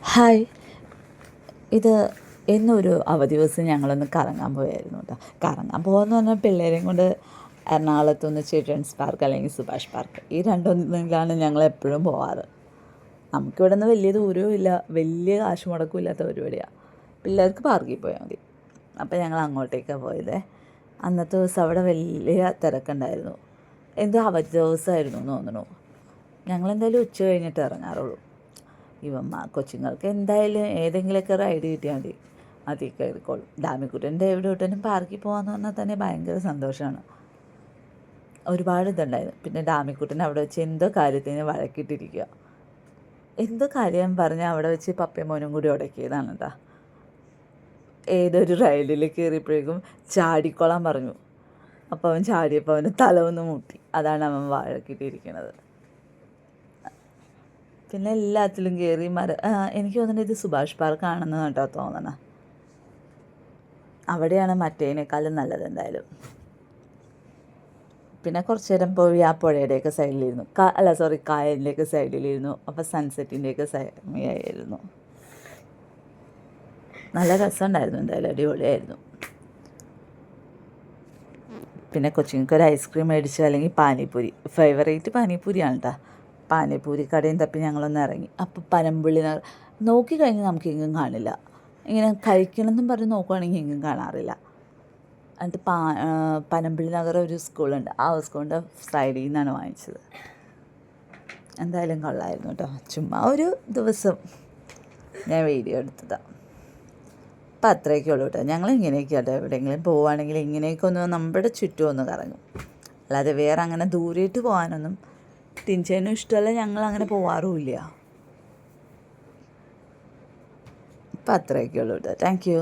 Hi. ഇത് ഇന്നൊരു അവധി ദിവസം ഞങ്ങളൊന്ന് കറങ്ങാൻ പോയായിരുന്നു കേട്ടോ. കറങ്ങാൻ പോകാമെന്ന് പറഞ്ഞാൽ പിള്ളേരെയും കൊണ്ട് എറണാകുളത്തുനിന്ന് ചിൽഡ്രൻസ് പാർക്ക് അല്ലെങ്കിൽ സുഭാഷ് പാർക്ക്, ഈ രണ്ടൊന്നിലാണ് ഞങ്ങളെപ്പോഴും പോവാറ്. നമുക്കിവിടെ നിന്ന് വലിയ ദൂരവും ഇല്ല, വലിയ കാശ് മുടക്കും ഇല്ലാത്ത പരിപാടിയാണ്. പിള്ളേർക്ക് പാർക്കിൽ പോയാൽ മതി. അപ്പോൾ ഞങ്ങൾ അങ്ങോട്ടേക്കാണ് പോയത്. അന്നത്തെ ദിവസം അവിടെ വലിയ തിരക്കുണ്ടായിരുന്നു. എന്തോ അവധി ദിവസമായിരുന്നു എന്ന് തോന്നുന്നു. ഞങ്ങളെന്തായാലും ഉച്ച കഴിഞ്ഞിട്ട് ഇറങ്ങാറുള്ളൂ. കൊച്ചുങ്ങൾക്ക് എന്തായാലും ഏതെങ്കിലുമൊക്കെ റൈഡ് കിട്ടിയാൽ മതി, അതിൽ കയറിക്കോളും. ഡാമിക്കുട്ടൻ്റെ എവിടെ വിട്ടനും പാർക്കിൽ പോകാമെന്ന് പറഞ്ഞാൽ തന്നെ ഭയങ്കര സന്തോഷമാണ്. ഒരുപാട് ഇതുണ്ടായിരുന്നു. പിന്നെ ഡാമിക്കുട്ടൻ അവിടെ വെച്ച് എന്തോ കാര്യത്തിന് വഴക്കിട്ടിരിക്കുക. എന്തോ കാര്യം പറഞ്ഞാൽ അവിടെ വെച്ച് പപ്പയും മോനും കൂടി ഉടക്കിയതാണ് കേട്ടോ. ഏതൊരു റൈഡിൽ കയറിയപ്പോഴേക്കും ചാടിക്കൊള്ളാൻ പറഞ്ഞു. അപ്പോൾ അവൻ ചാടിയപ്പോൾ അവൻ്റെ തല ഒന്ന് മുട്ടി. അതാണ് അവൻ വഴക്കിട്ടിരിക്കുന്നത്. പിന്നെ എല്ലാത്തിലും കയറി എനിക്ക് തോന്നുന്നത് ഇത് സുഭാഷ് പാർക്കാണെന്ന് കേട്ടോ തോന്നണം. അവിടെയാണ് മറ്റേതിനേക്കാളും നല്ലത് എന്തായാലും. പിന്നെ കുറച്ച് നേരം പോയി ആ പുഴയുടെയൊക്കെ സൈഡിലിരുന്നു. കായലിൻ്റെയൊക്കെ സൈഡിലിരുന്നു. അപ്പോൾ സൺസെറ്റിൻ്റെയൊക്കെ സമയമായിരുന്നു. നല്ല രസമുണ്ടായിരുന്നു, എന്തായാലും അടിപൊളിയായിരുന്നു. പിന്നെ കൊച്ചുങ്ങൾക്ക് ഒരു ഐസ്ക്രീം മേടിച്ചു, അല്ലെങ്കിൽ പാനിപ്പൂരി. ഫേവറേറ്റ് പാനിപ്പൂരിയാണ് കേട്ടോ. പാനിപ്പൂരി കടയും തപ്പി ഞങ്ങളൊന്ന് ഇറങ്ങി. അപ്പോൾ പനമ്പള്ളി നോക്കിക്കഴിഞ്ഞാൽ നമുക്കെങ്ങും കാണില്ല. ഇങ്ങനെ കഴിക്കണമെന്നും പറഞ്ഞ് നോക്കുവാണെങ്കിൽ എങ്ങും കാണാറില്ല. എന്നിട്ട് പനമ്പള്ളി നഗർ ഒരു സ്കൂളുണ്ട്, ആ സ്കൂളിൻ്റെ സൈഡിൽ നിന്നാണ് വാങ്ങിച്ചത്. എന്തായാലും കൊള്ളായിരുന്നു കേട്ടോ. ചുമ്മാ ഒരു ദിവസം ഞാൻ വീഡിയോ എടുത്തതാണ്. അപ്പം അത്രയൊക്കെ ഉള്ളൂ കേട്ടോ. ഞങ്ങൾ ഇങ്ങനെയൊക്കെ കേട്ടോ, എവിടെയെങ്കിലും പോവുകയാണെങ്കിൽ ഇങ്ങനെയൊക്കെ ഒന്ന് നമ്മുടെ ചുറ്റും ഒന്ന് കറങ്ങും. അല്ലാതെ വേറെ അങ്ങനെ ദൂരേട്ട് പോകാനൊന്നും ടിൻചേനും ഇഷ്ടമല്ല, ഞങ്ങളങ്ങനെ പോവാറുമില്ല. അപ്പം അത്രയൊക്കെ ഉള്ളൂ കേട്ടോ. Thank you.